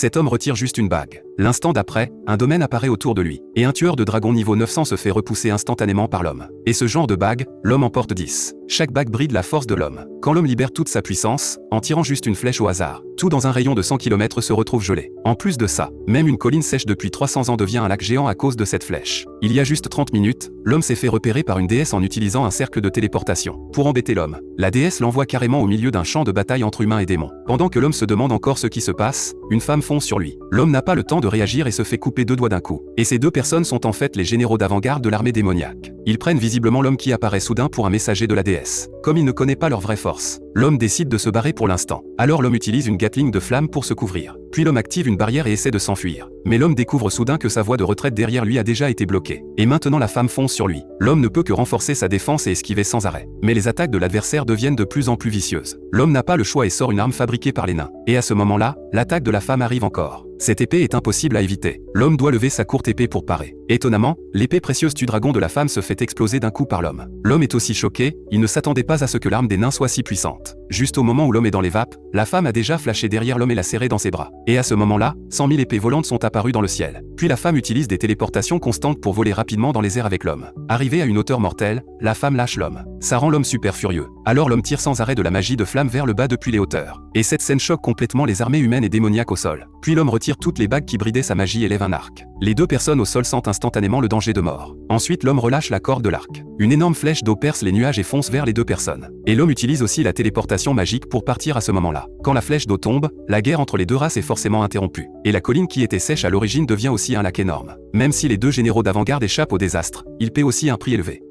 Cet homme retire juste une bague. L'instant d'après, un domaine apparaît autour de lui, et un tueur de dragon niveau 900 se fait repousser instantanément par l'homme. Et ce genre de bague, l'homme en porte 10. Chaque bague bride la force de l'homme. Quand l'homme libère toute sa puissance, en tirant juste une flèche au hasard, tout dans un rayon de 100 km se retrouve gelé. En plus de ça, même une colline sèche depuis 300 ans devient un lac géant à cause de cette flèche. Il y a juste 30 minutes, l'homme s'est fait repérer par une déesse en utilisant un cercle de téléportation. Pour embêter l'homme, la déesse l'envoie carrément au milieu d'un champ de bataille entre humains et démons. Pendant que l'homme se demande encore ce qui se passe, une femme fonce sur lui. L'homme n'a pas le temps de réagir et se fait couper 2 doigts d'un coup. Et ces 2 personnes sont en fait les généraux d'avant-garde de l'armée démoniaque. Ils prennent visiblement l'homme qui apparaît soudain pour un messager de la déesse. Comme il ne connaît pas leur vraie force, l'homme décide de se barrer pour l'instant. Alors l'homme utilise une gatling de flamme pour se couvrir. Puis l'homme active une barrière et essaie de s'enfuir. Mais l'homme découvre soudain que sa voie de retraite derrière lui a déjà été bloquée. Et maintenant la femme fonce sur lui. L'homme ne peut que renforcer sa défense et esquiver sans arrêt. Mais les attaques de l'adversaire deviennent de plus en plus vicieuses. L'homme n'a pas le choix et sort une arme fabriquée par les nains. Et à ce moment-là, l'attaque de la femme arrive encore. Cette épée est impossible à éviter. L'homme doit lever sa courte épée pour parer. Étonnamment, l'épée précieuse du dragon de la femme se fait exploser d'un coup par l'homme. L'homme est aussi choqué, il ne s'attendait pas à ce que l'arme des nains soit si puissante. Juste au moment où l'homme est dans les vapes, la femme a déjà flashé derrière l'homme et l'a serré dans ses bras. Et à ce moment-là, 100 000 épées volantes sont apparues dans le ciel. Puis la femme utilise des téléportations constantes pour voler rapidement dans les airs avec l'homme. Arrivée à une hauteur mortelle, la femme lâche l'homme. Ça rend l'homme super furieux. Alors l'homme tire sans arrêt de la magie de flamme vers le bas depuis les hauteurs. Et cette scène choque complètement les armées humaines et démoniaques au sol. Puis l'homme retire toutes les bagues qui bridaient sa magie et lève un arc. Les 2 personnes au sol sentent instantanément le danger de mort. Ensuite l'homme relâche la corde de l'arc. Une énorme flèche d'eau perce les nuages et fonce vers les 2 personnes. Et l'homme utilise aussi la téléportation magique pour partir à ce moment-là. Quand la flèche d'eau tombe, la guerre entre les 2 races est forcément interrompue. Et la colline qui était sèche à l'origine devient aussi un lac énorme. Même si les 2 généraux d'avant-garde échappent au désastre, ils paient aussi un prix élevé.